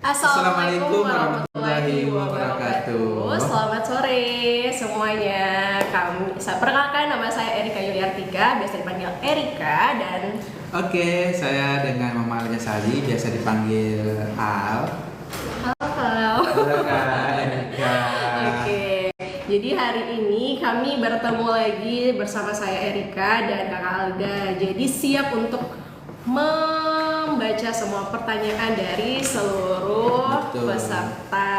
Assalamualaikum warahmatullahi wabarakatuh. Selamat sore semuanya. Perkenalkan, nama saya Erika Yuliartika, biasa dipanggil Erika. Dan Oke, saya dengan Mama Alja Sali, biasa dipanggil Al. halo. Halo Kak Erika. Oke, jadi hari ini kami bertemu lagi bersama saya Erika dan Kakak Alga. Jadi siap untuk membaca semua pertanyaan dari seluruh Betul. peserta.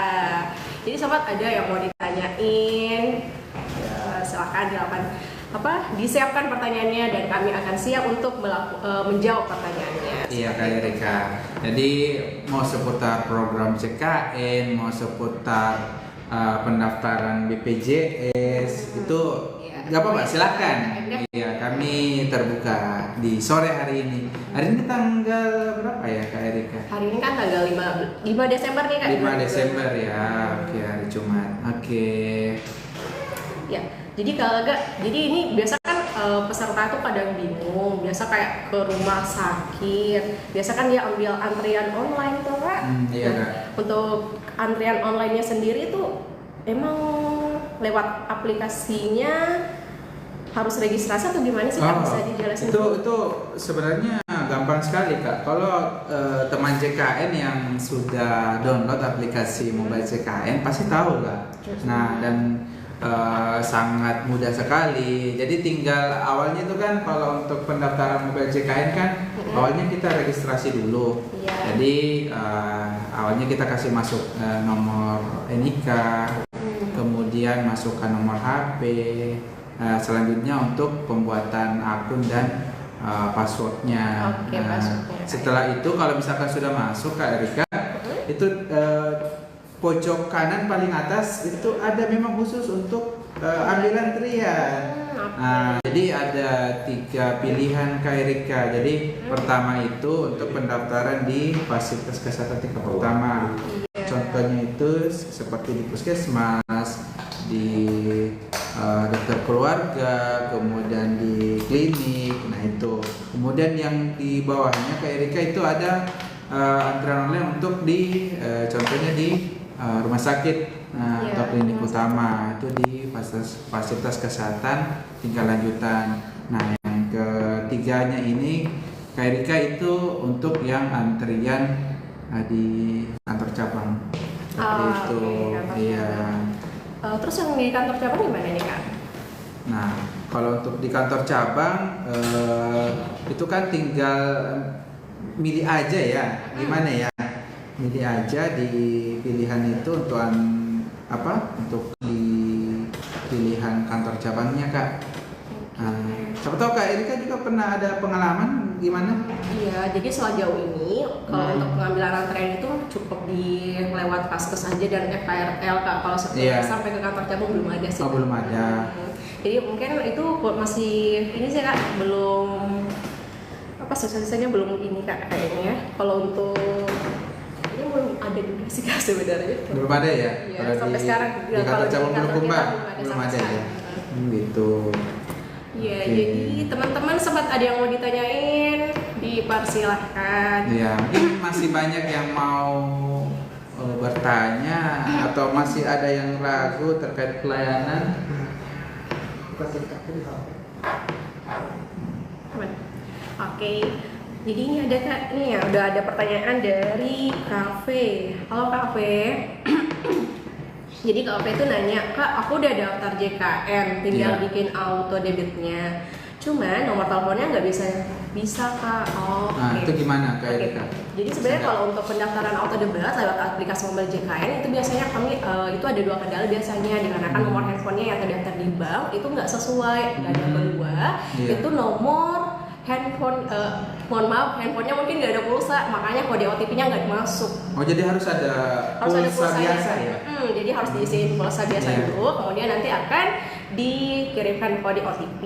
Jadi sobat, ada yang mau ditanyain, ya, silakan disiapkan pertanyaannya dan kami akan siap untuk menjawab pertanyaannya. Iya Kak Erika. Jadi mau seputar program CKN, mau seputar pendaftaran BPJS itu nggak apa-apa, silakan. Iya, kami terbuka di sore hari ini. Hari ini tanggal berapa ya Kak Erika? Hari ini kan tanggal 5 Desember nih Kak. 5 Desember ya. Oke, hari Jumat. Oke. Ya, jadi jadi ini biasa kan peserta tuh kadang bingung. Biasa kayak ke rumah sakit. Biasa kan dia ambil antrian online tuh Kak. Iya Kak. Untuk antrian online-nya sendiri tuh emang lewat aplikasinya harus registrasi atau gimana sih Kak? Bisa dijelasin? Itu sebenarnya gampang sekali Kak. Kalau teman CKN yang sudah download aplikasi mobile CKN pasti tahu Kak. Nah, dan sangat mudah sekali. Jadi tinggal awalnya itu kan kalau untuk pendaftaran mobile CKN kan awalnya kita registrasi dulu. Iya. Jadi awalnya kita kasih masuk nomor NIK, kemudian masukkan nomor HP. Selanjutnya untuk pembuatan akun dan passwordnya. Oke, passwordnya. Setelah itu kalau misalkan sudah masuk Kak Erika, itu pojok kanan paling atas itu ada memang khusus untuk ambil antrian. Nah, jadi ada 3 pilihan Kak Erika. Jadi pertama itu untuk pendaftaran di fasilitas kesehatan tingkat pertama. Contohnya itu seperti di puskesmas, di dokter keluarga, kemudian di klinik. Nah itu. Kemudian yang di bawahnya Kak Erika itu ada antrian online untuk di contohnya di rumah sakit atau klinik utama, itu di fasilitas kesehatan tingkat lanjutan. Nah yang ketiganya ini Kak Erika itu untuk yang antrian di kantor cabang. Itu iya. Terus yang di kantor cabang gimana nih Kak? Nah, kalau untuk di kantor cabang itu kan tinggal milih aja ya. Gimana ya? Milih aja di pilihan itu untuk untuk di pilihan kantor cabangnya Kak. Siapa tahu Kak Erika juga pernah ada pengalaman gimana? Iya, jadi sejauh ini kalau untuk pengambilan antrean itu cukup di lewat Paskes aja dan FKRL Kak. Kalau sampai ke kantor cabang belum ada sih. Oh, belum ada. Jadi mungkin itu masih ini sih Kak, belum sosialisasinya belum ini Kak kayaknya. Kalau untuk ini belum ada juga sih Kak sebenarnya. Belum ada ya? Iya, sampai sekarang di kantor cabang belum ada sekali. ya. Gitu. Iya, jadi teman-teman sempat ada yang mau ditanyain, dipersilahkan. Iya, mungkin masih banyak yang mau bertanya atau masih ada yang ragu terkait pelayanan. Oke, jadi ini ada Kak, nih ya udah ada pertanyaan dari Cafe. Halo Cafe. Jadi Kak itu nanya, Kak aku udah daftar JKN, tinggal bikin auto debitnya. Cuman nomor teleponnya nggak bisa Kak. Itu gimana Kak Erika? Jadi sebenarnya kalau untuk pendaftaran auto debit lewat aplikasi mobile JKN itu biasanya kami itu ada 2 kendala biasanya, dikarenakan nomor handphonenya yang terdaftar di bank itu nggak sesuai. Dan yang kedua itu nomor handphone, mohon maaf, handphonenya mungkin nggak ada pulsa, makanya kode OTP-nya nggak masuk. Oh, jadi harus ada pulsa biasa ya? Jadi harus diisiin pulsa biasa dulu, kemudian nanti akan dikirimkan kode OTP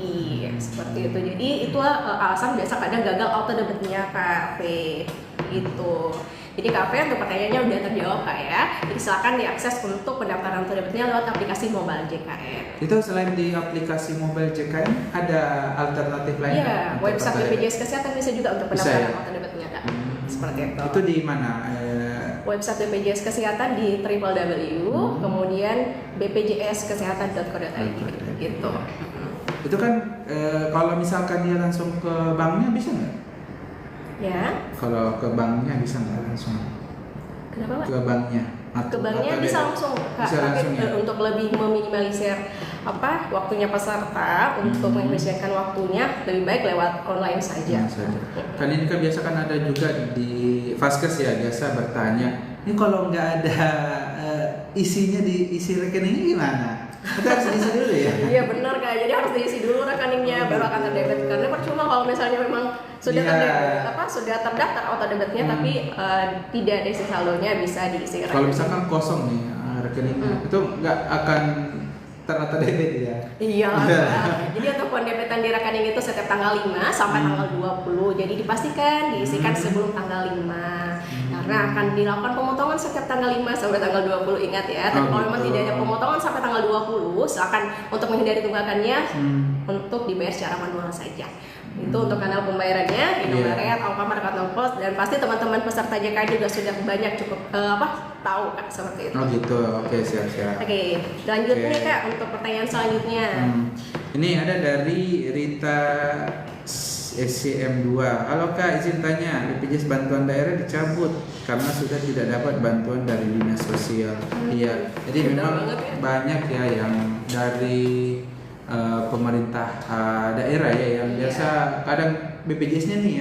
seperti itu. Jadi itu alasan biasa kadang gagal auto debitnya Kak V gitu. Jadi Kak V untuk pertanyaannya udah terjawab Kak ya. Jadi silakan diakses untuk pendaftaran auto debitnya lewat aplikasi mobile JKN. Itu selain di aplikasi mobile JKN ada alternatif lain? Iya, website BPJS Kesehatan bisa juga untuk pendaftaran auto debitnya Kak. Seperti itu. Itu di mana? website BPJS Kesehatan di www, kemudian bpjskesehatan.co.id gitu. Itu kan kalau misalkan dia langsung ke banknya bisa nggak? Ya. Kalau ke banknya bisa nggak langsung? Kenapa, Pak? Ke banknya. Ke banknya bisa langsung, Kak. Bisa langsung, tapi ya? untuk lebih meminimalisir waktunya peserta untuk mengefisienkan waktunya, lebih baik lewat online saja. Kan ini kan biasa kan ada juga di Vaskes ya, biasa bertanya, ini kalau nggak ada isinya diisi rekeningnya gimana? Kita harus diisi dulu ya. Iya benar, Kak, jadi harus diisi dulu rekeningnya baru akan terdebit. Karena percuma kalau misalnya memang sudah sudah terdaftar auto debitnya tapi tidak ada isi saldonya, bisa diisi rekening. Kalau misalkan kosong nih rekeningnya, itu nggak akan ternyata debit ya. Iya. Jadi untuk pendebitan di rekening itu setiap tanggal 5 sampai tanggal 20. Jadi dipastikan diisikan sebelum tanggal 5. Karena akan dilakukan pemotongan setiap tanggal 5 sampai tanggal 20, ingat ya. Tapi kalau memang tidak ada pemotongan sampai tanggal 20, silakan untuk menghindari tunggakannya untuk dibayar secara manual saja. Itu untuk kanal pembayarannya, Indomaret, Alfamart, Kantong Pos, dan pasti teman-teman peserta JKN juga sudah banyak cukup tahu, Kak, seperti itu. Oh gitu, oke, siap. Oke, lanjutnya Kak untuk pertanyaan selanjutnya. Ini ada dari Rita SCM2. Halo Kak, izin tanya, BPJS bantuan daerah dicabut karena sudah tidak dapat bantuan dari dinas sosial. Iya, jadi memang banyak ya yang dari pemerintah daerah ya yang biasa kadang BPJS-nya nih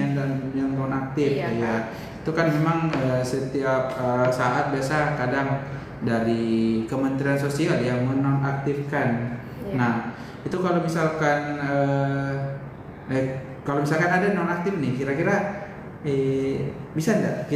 yang non aktif ya. Itu kan memang setiap saat biasa kadang dari Kementerian Sosial yang menonaktifkan. Nah, itu kalau misalkan ada nonaktif nih, kira-kira bisa nggak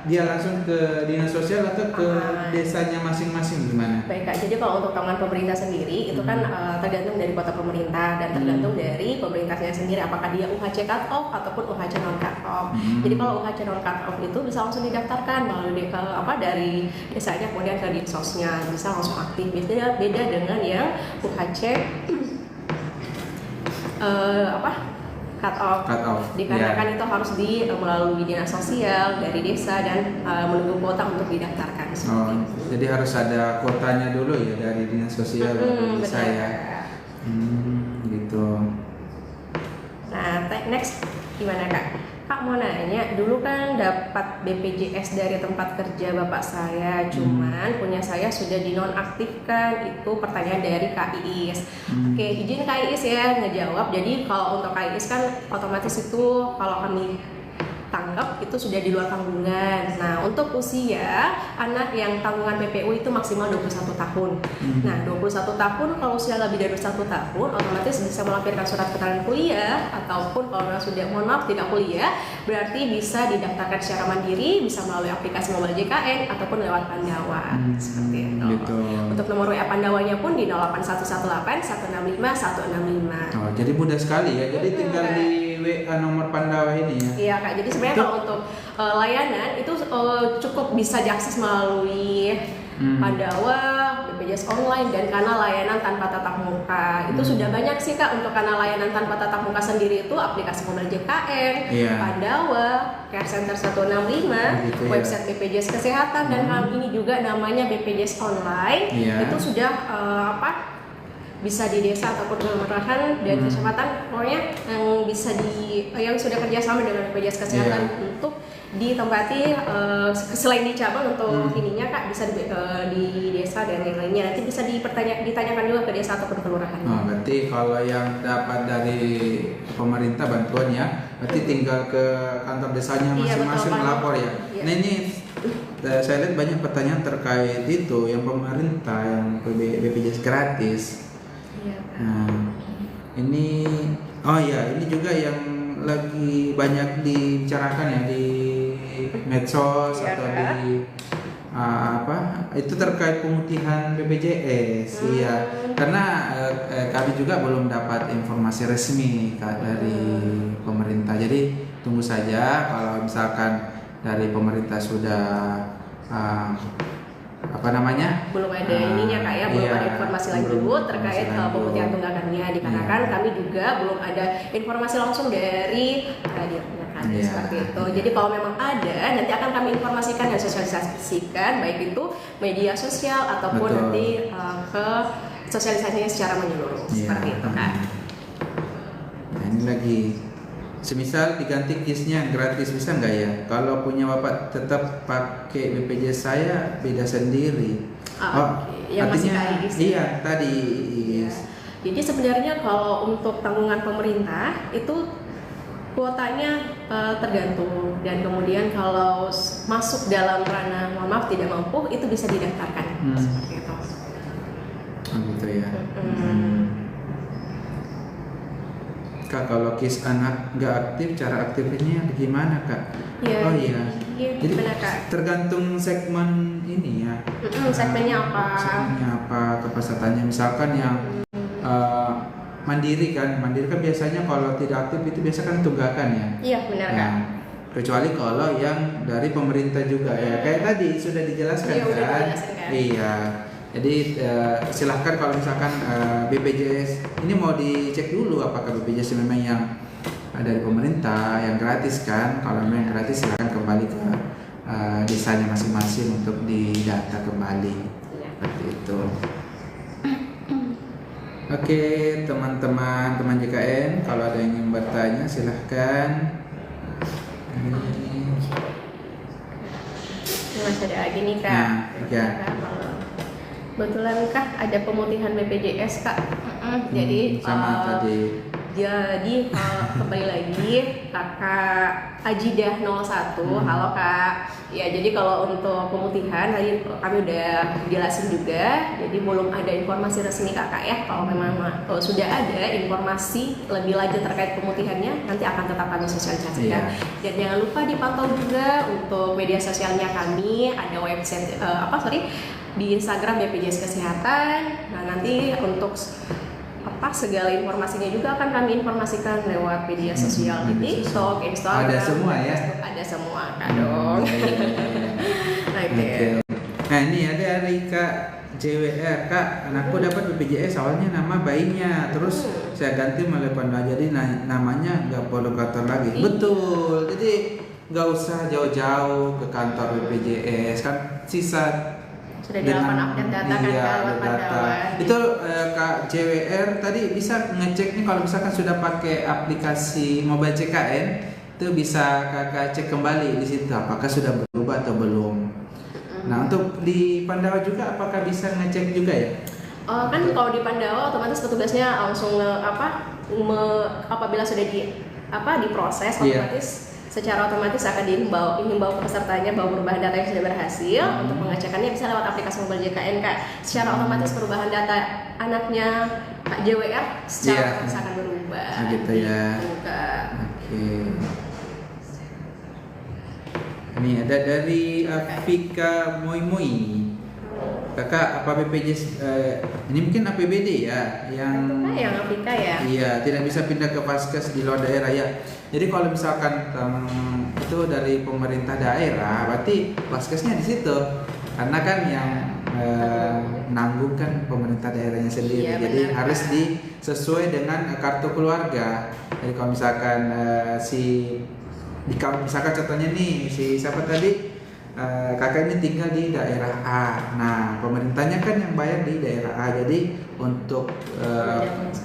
dia langsung ke dinas sosial atau ke desanya masing-masing, gimana? Baik Kak, jadi kalau untuk tanggungan pemerintah sendiri itu kan tergantung dari kota pemerintah dan tergantung dari pemerintahnya sendiri apakah dia UHC cut off ataupun UHC non cut off. Jadi kalau UHC non cut off itu bisa langsung didaftarkan melalui dari desanya kemudian ke dinsosnya, bisa langsung aktif. Beda dengan yang UHC cut off. Dikarenakan itu harus melalui dinas sosial dari desa dan menunggu kuota untuk didaftarkan. Jadi harus ada kuotanya dulu ya dari dinas sosial dari desa ya. Gitu. Nah, next gimana Kak? Kak mau nanya, dulu kan dapat BPJS dari tempat kerja bapak saya, cuman punya saya sudah dinonaktifkan. Itu pertanyaan dari Kak Iis. Oke, izin Kak Iis ya ngejawab. Jadi kalau untuk Kak Iis kan otomatis itu kalau kami tanggap itu sudah di luar tanggungan. Nah, untuk usia anak yang tanggungan PPU itu maksimal 21 tahun. Nah, 21 tahun kalau usia lebih dari 21 tahun otomatis bisa melampirkan surat keterangan kuliah, ataupun kalau sudah tidak kuliah berarti bisa didaftarkan secara mandiri, bisa melalui aplikasi Mobile JKN ataupun lewat Pandawa. Seperti itu. Gitu. Untuk nomor WA Pandawanya pun di 08118 165 165. Oh, jadi mudah sekali ya. Jadi tinggal di WA nomor Pandawa ini ya. Iya Kak, jadi sebenarnya kalau untuk layanan itu cukup bisa diakses melalui Pandawa, BPJS online, dan kanal layanan tanpa tatap muka. Itu sudah banyak sih Kak untuk kanal layanan tanpa tatap muka sendiri itu aplikasi Mobile JKN, Pandawa, Care Center 165, gitu, website BPJS Kesehatan, dan hal ini juga namanya BPJS online. Itu sudah bisa di desa ataupun kelurahan dan kecamatan, pokoknya yang sudah kerjasama dengan BPJS Kesehatan untuk ditempati selain di cabang untuk ininya Kak, bisa di desa dan lain-lainnya. Nanti bisa ditanyakan juga ke desa ataupun kelurahan. Berarti kalau yang dapat dari pemerintah bantuan ya, berarti tinggal ke kantor desanya masing-masing melapor ya. Nah ini saya lihat banyak pertanyaan terkait itu yang pemerintah yang BPJS gratis. Nah, ini ini juga yang lagi banyak dibicarakan ya di medsos atau di itu terkait pemutihan BPJS. Karena kami juga belum dapat informasi resmi dari pemerintah. Jadi tunggu saja kalau misalkan dari pemerintah sudah belum ada ininya Kak ya, belum ada informasi lanjut terkait pemutihan tunggakannya, dikarenakan kami juga belum ada informasi langsung dari Ada seperti itu. Jadi kalau memang ada, nanti akan kami informasikan dan sosialisasikan, baik itu media sosial ataupun nanti ke sosialisasinya secara menyeluruh. Seperti itu kan. Nah, ini lagi, semisal diganti KIS-nya gratis bisa nggak ya? Kalau punya bapak tetap pakai BPJS saya beda sendiri. Yang artinya masih KIS, iya tadi. Ya. Jadi sebenarnya kalau untuk tanggungan pemerintah itu kuotanya tergantung, dan kemudian kalau masuk dalam ranah mohon maaf tidak mampu itu bisa didaftarkan seperti itu. Gitu ya. Kak, kalau KIS anak nggak aktif, cara aktifnya gimana Kak? Ya, oh iya. Jadi benar, Kak. Tergantung segmen ini ya. Segmennya apa? Segmennya apa, kepesertaannya. Misalkan yang mandiri kan biasanya kalau tidak aktif itu biasa kan tunggakan ya. Iya benar Kak. Kecuali kalau yang dari pemerintah juga ya. Kayak tadi sudah dijelaskan kan. Iya. Jadi silahkan kalau misalkan BPJS ini mau dicek dulu apakah BPJS memang yang dari pemerintah yang gratis kan. Kalau memang gratis silahkan kembali ke desanya masing-masing untuk didata kembali. Seperti itu. Oke, teman-teman JKN, kalau ada yang ingin bertanya silahkan. Masih ada lagi nih Kak. Ya. Kebetulan Kak ada pemutihan BPJS Kak. Jadi sama tadi. Jadi kembali lagi Kakak Ajidah 01. Halo Kak. Ya jadi kalau untuk pemutihan tadi kami udah jelasin juga. Jadi belum ada informasi resmi Kakak ya. Kalau memang sudah ada informasi lebih lanjut terkait pemutihannya, nanti akan tetap kami sosialisasikan. Dan jangan lupa dipantau juga untuk media sosialnya kami. Ada website di Instagram BPJS Kesehatan. Nah nanti untuk segala informasinya juga akan kami informasikan lewat media sosial di TikTok, Instagram, ada semua ya? Facebook, ada semua Kak dong. Nah ini ada dari Kak JWR, Kak anakku dapat BPJS awalnya nama bayinya, terus saya ganti Malepan, jadi namanya nggak perlu kantor lagi. Betul, jadi nggak usah jauh-jauh ke kantor BPJS kan, sisa sudah dilakukan update data kan lewat pantauan. Itu Kak JWR tadi bisa ngecek nih kalau misalkan sudah pakai aplikasi mobile CKN itu bisa Kakak cek kembali di situ apakah sudah berubah atau belum. Nah untuk di Pandawa juga apakah bisa ngecek juga ya? Kan kalau di Pandawa otomatis petugasnya langsung apabila sudah diproses otomatis secara otomatis akan dihimbau ke pesertanya bahwa perubahan data yang sudah berhasil. Untuk pengecekannya bisa lewat aplikasi mobile JKN Kak. Secara otomatis perubahan data anaknya Kak JWR secara otomatis akan berubah. Gitu ya. Oke. Ini ada dari Afika Moimoi. Kakak apa BPJS ini mungkin APBD ya yang Afika ya. Iya, tidak bisa pindah ke Vaskes di luar daerah ya. Jadi kalau misalkan itu dari pemerintah daerah, berarti Vaskesnya di situ. Karena kan yang nanggung kan pemerintah daerahnya sendiri. Iya, jadi benar, harus sesuai dengan kartu keluarga. Jadi kalau misalkan misalkan contohnya nih si siapa tadi kakak ini tinggal di daerah A. Nah, pemerintahnya kan yang bayar di daerah A. Jadi untuk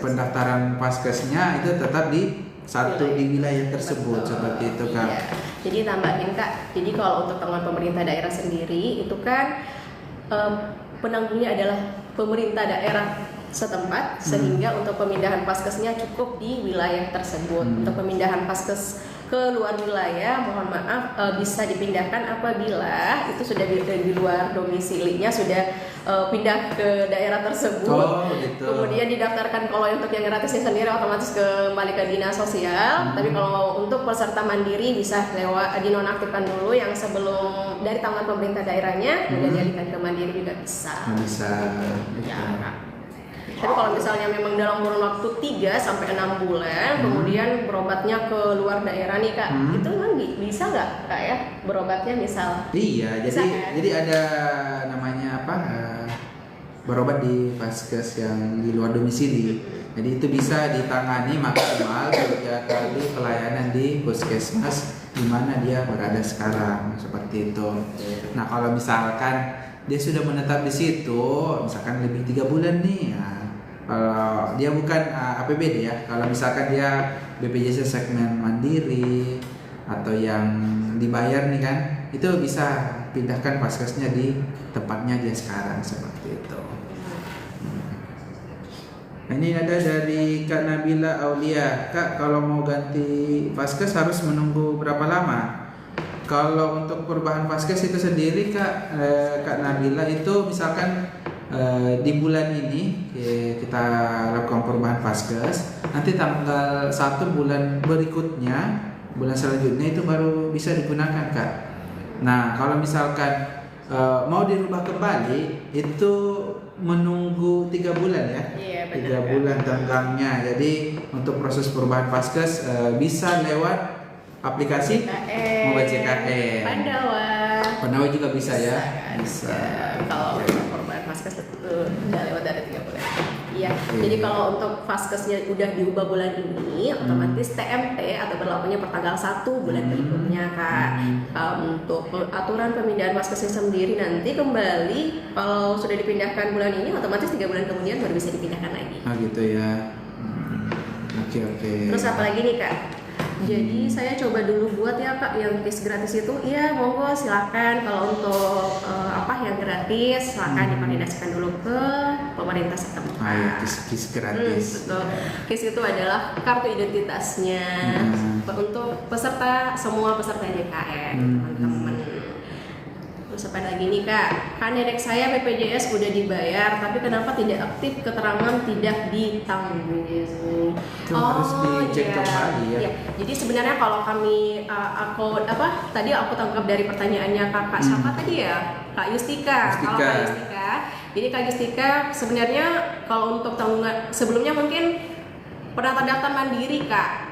pendaftaran Vaskesnya itu tetap di wilayah tersebut. Betul. Seperti itu Kak. Iya. Jadi tambahin Kak. Jadi kalau untuk tanggungan pemerintah daerah sendiri itu kan penanggungnya adalah pemerintah daerah setempat, sehingga untuk pemindahan Vaskesnya cukup di wilayah tersebut. Untuk pemindahan Vaskes ke luar wilayah, mohon maaf bisa dipindahkan apabila itu sudah di luar domisilinya, sudah pindah ke daerah tersebut. Gitu. Kemudian didaftarkan, kalau untuk yang gratisnya sendiri otomatis kembali ke dinas sosial. Tapi kalau untuk peserta mandiri bisa lewat dinonaktifkan dulu yang sebelum dari tanggungan pemerintah daerahnya, kemudian dialihkan ke mandiri juga bisa. Bisa. Ya, tapi kalau misalnya memang dalam kurun waktu 3-6 bulan, kemudian berobatnya ke luar daerah nih Kak, itu memang bisa nggak Kak ya berobatnya misal? Iya, bisa, kan? jadi ada namanya berobat di vaskes yang di luar domisili. Jadi itu bisa ditangani maksimal 3 kali pelayanan di puskesmas di mana dia berada sekarang, seperti itu. Nah kalau misalkan dia sudah menetap di situ, misalkan lebih 3 bulan nih, ya, kalau dia bukan APBD ya, kalau misalkan dia BPJS segmen mandiri atau yang dibayar nih kan, itu bisa pindahkan vaskesnya di tempatnya dia sekarang, seperti itu. Ini ada dari Kak Nabila Aulia. Kak, kalau mau ganti vaskes harus menunggu berapa lama? Kalau untuk perubahan vaskes itu sendiri Kak Nabila, itu misalkan di bulan ini kita lakukan perubahan vaskes, nanti tanggal 1 bulan berikutnya, bulan selanjutnya itu baru bisa digunakan Kak. Nah kalau misalkan mau dirubah kembali itu menunggu 3 bulan ya. Iya, 3 bulan tenggangnya. Jadi untuk proses perubahan vaskes bisa lewat aplikasi Mobile JKN. Pandawa juga bisa ya. Bisa. Kalau perubahan vaskes itu udah lewat dari 3 bulan. Iya. Jadi kalau untuk vaskesnya udah diubah bulan ini, otomatis TMT atau berlakunya per tanggal 1 bulan berikutnya Kak. Untuk aturan pemindahan vaskesnya sendiri nanti kembali kalau sudah dipindahkan bulan ini, otomatis 3 bulan kemudian baru bisa dipindahkan lagi. Gitu ya. Oke. Terus apa lagi nih Kak? Jadi saya coba dulu buat ya Kak yang KIS gratis itu, iya monggo silakan. Kalau untuk yang gratis silakan dikoordinasikan dulu ke pemerintah setempat. KIS gratis. Betul. KIS itu adalah kartu identitasnya untuk semua peserta JKN, teman-teman. Terus apa lagi nih Kak? Kan nenek saya BPJS udah dibayar, tapi kenapa tidak aktif, keterangan tidak ditanggung? Itu harus dicek kembali ya. Iya. Jadi sebenarnya kalau kami tadi aku tangkap dari pertanyaannya Kakak siapa tadi ya? Kak Yustika. Kalau Kak Yustika, jadi Kak Yustika sebenarnya kalau untuk tanggungan sebelumnya mungkin pernah terdaftar mandiri Kak.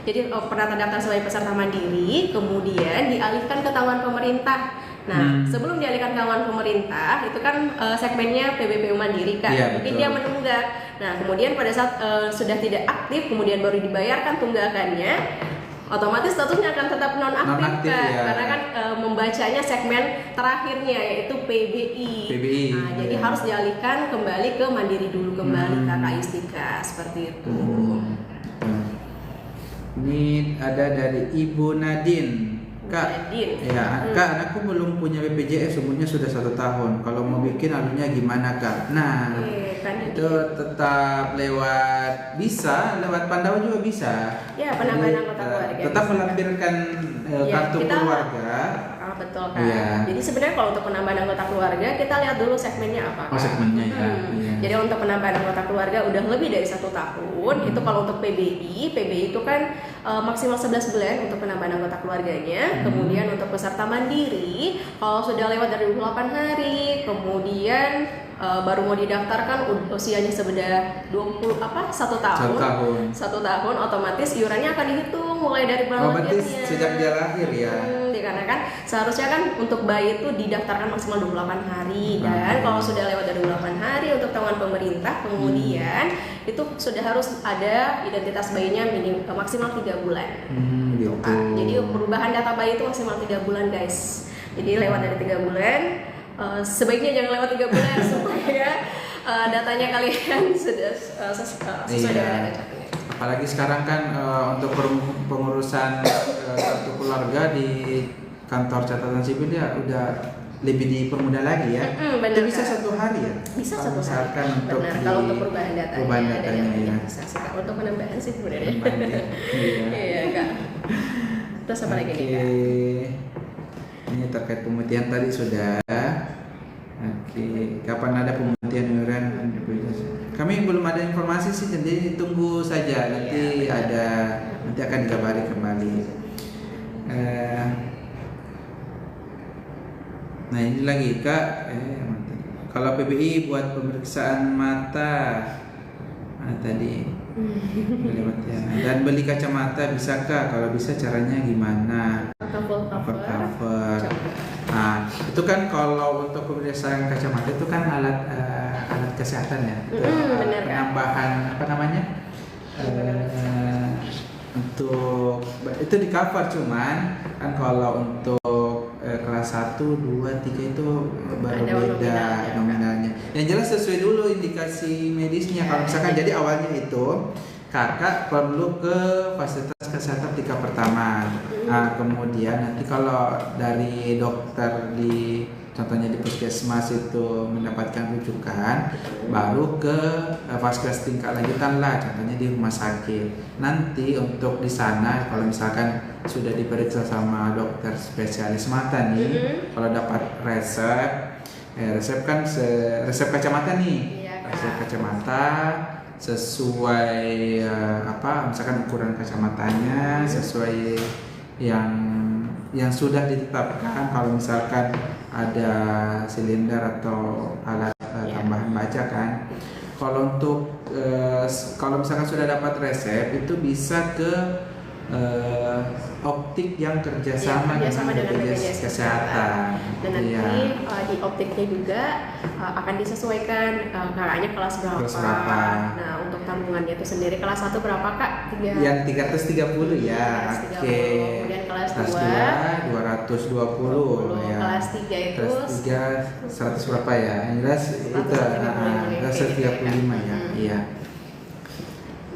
Jadi pernah terdaftar sebagai peserta mandiri, kemudian dialihkan ke tanggungan pemerintah. Nah, sebelum dialihkan ke tanggungan pemerintah, itu kan segmennya PBPU Mandiri Kak. Iya, mungkin dia menunggak. Nah, kemudian pada saat sudah tidak aktif, kemudian baru dibayarkan tunggakannya, otomatis statusnya akan tetap nonaktif Kak. Ya. Karena kan membacanya segmen terakhirnya yaitu PBI. Nah, jadi harus dialihkan kembali ke Mandiri dulu kembali Kak Yustika, seperti itu. Ini ada dari Ibu Nadine. Kak, Kak, anakku belum punya BPJS, umurnya sudah 1 tahun. Kalau mau bikin anunya gimana Kak? Nah, itu tetap bisa lewat Pandawa juga bisa. Ya, penambahan anggota keluarga. Tetap melampirkan kartu keluarga. Betul Kak. Jadi sebenarnya kalau untuk penambahan anggota keluarga kita lihat dulu segmennya apa. Segmennya ya. Jadi untuk penambahan anggota keluarga udah lebih dari 1 tahun. Itu kalau untuk PBI itu kan maksimal 11 bulan untuk penambahan anggota keluarganya. Kemudian untuk peserta mandiri kalau sudah lewat dari 28 hari, kemudian baru mau didaftarkan usianya sudah 1 tahun. 1 tahun otomatis iurannya akan dihitung mulai dari bulan lahirnya. Sejak dia lahir ya. Karena kan seharusnya kan untuk bayi itu didaftarkan maksimal 28 hari dan kalau sudah lewat dari 28 hari untuk tanggungan pemerintah kemudian itu sudah harus ada identitas bayinya maksimal 3 bulan. Gitu. Jadi perubahan data bayi itu maksimal 3 bulan guys. Jadi lewat dari 3 bulan sebaiknya jangan lewat 3 bulan supaya datanya kalian sudah sesuai dengan data. Apalagi sekarang kan untuk pengurusan kartu keluarga di kantor catatan sipil ya udah lebih dipermudah lagi ya. Itu bisa 1 hari ya. Bisa 1 hari. Untuk kalau untuk perubahan datanya ya. Bisa sih Kak. Untuk penambahan sih sebenarnya. Iya Kak. Terus apa lagi nih Kak? Ini terkait pemutihan tadi sudah. Kapan ada pemutihan iuran? Kami belum ada informasi sih, jadi tunggu saja. Nanti akan dikabari kembali. Nah ini lagi Kak, kalau PBI buat pemeriksaan mata tadi dan beli kacamata bisa Kak? Kalau bisa caranya gimana? Cover. Nah, itu kan kalau untuk pemeriksaan kacamata itu kan alat kesehatan ya. Benar, Kak. Penambahan apa namanya? Untuk itu di cover, cuman kan kalau untuk kelas 1, 2, 3 itu baru Ada beda nominalnya. Yang jelas sesuai dulu indikasi medisnya. Kalau misalkan jadi awalnya itu kakak perlu ke fasilitas kesehatan tingkat pertama. Nah, kemudian nanti kalau dari dokter di contohnya di puskesmas itu mendapatkan rujukan, baru ke fasilitas tingkat lanjutan lah, contohnya di rumah sakit. Nanti untuk di sana kalau misalkan sudah diperiksa sama dokter spesialis mata nih, kalau dapat resep kan resep kacamata nih, resep kacamata sesuai misalkan ukuran kacamatanya sesuai yang sudah ditetapkan. Kalau misalkan ada silinder atau alat tambahan baca kan. Kalau untuk kalau misalkan sudah dapat resep itu bisa ke optik yang kerjasama dengan BPJS Kesehatan. Dan nanti di optiknya juga akan disesuaikan kakaknya kelas berapa. Nah, untuk tanggungannya itu sendiri kelas 1 berapa Kak? Yang 330 ya. Oke. Kemudian kelas 2 220 ya. Kelas 3 itu kelas 3 100 berapa ya? Yang jelas itu 135 ya. Iya.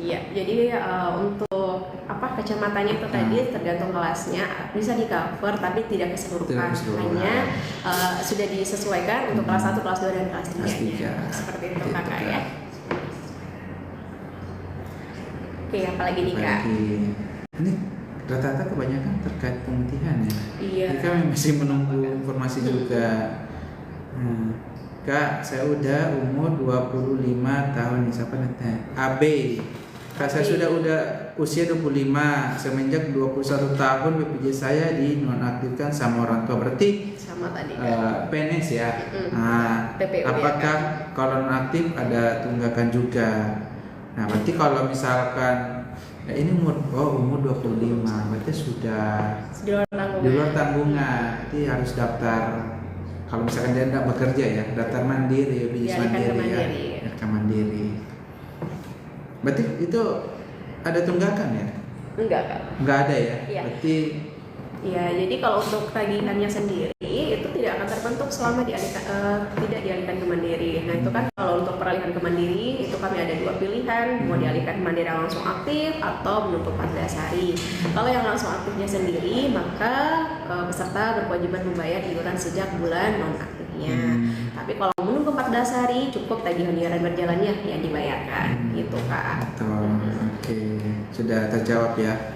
Iya, jadi untuk kacamatanya itu tadi tergantung kelasnya bisa di cover tapi tidak keseluruhan. Hanya sudah disesuaikan untuk kelas 1, kelas 2 dan kelas 3. Seperti itu Kakak ya. Oke, apalagi nih Kak? Ini rata-rata kebanyakan terkait pemutihan ya. Iya. Jadi kami masih menunggu informasi juga. Kak, saya udah umur 25 tahun nih, siapa nanti? AB. Kak, saya sudah usia 25, semenjak 21 tahun BPJS saya dinonaktifkan sama orang tua. Berarti sama tadi PNS ya. Nah, apakah kalau nonaktif ada tunggakan juga? Nah, berarti kalau misalkan ini umur 25, berarti sudah di luar tanggungan. Berarti harus daftar. Kalau misalkan dia tidak bekerja ya, daftar mandiri, BPJS mandiri. Berarti itu ada tunggakan ya? Enggak Kak. Enggak ada ya? Iya. Berarti ya, jadi kalau untuk tagihannya sendiri itu tidak akan terbentuk selama tidak dialihkan ke mandiri. Nah, itu kan kalau untuk peralihan ke mandiri itu kami ada 2 pilihan, mau dialihkan ke mandiri yang langsung aktif atau menunggu 14 hari. Kalau yang langsung aktifnya sendiri, maka peserta berkewajiban membayar iuran sejak bulan non-aktifnya. Tapi kalau menunggu 14 hari cukup tagihan iuran berjalannya yang dibayarkan, gitu Kak. Oke, sudah terjawab ya.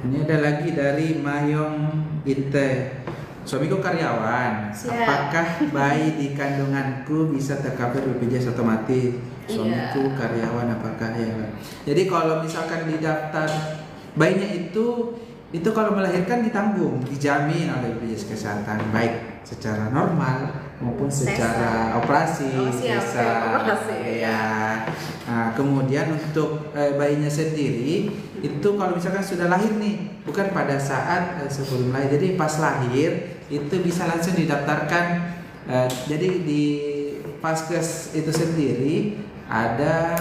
Ini ada lagi dari Mayong Inte. Suamiku karyawan. Siap. Apakah bayi di kandunganku bisa tercover BPJS otomatis? Suamiku karyawan, apakah ya? Jadi kalau misalkan di daftar bayinya itu kalau melahirkan ditanggung, dijamin oleh BPJS Kesehatan, baik secara normal maupun secara operasi. Ya. Nah, kemudian untuk bayinya sendiri itu kalau misalkan sudah lahir nih, bukan pada saat sebelum lahir, jadi pas lahir itu bisa langsung didaftarkan. Jadi di Paskes itu sendiri ada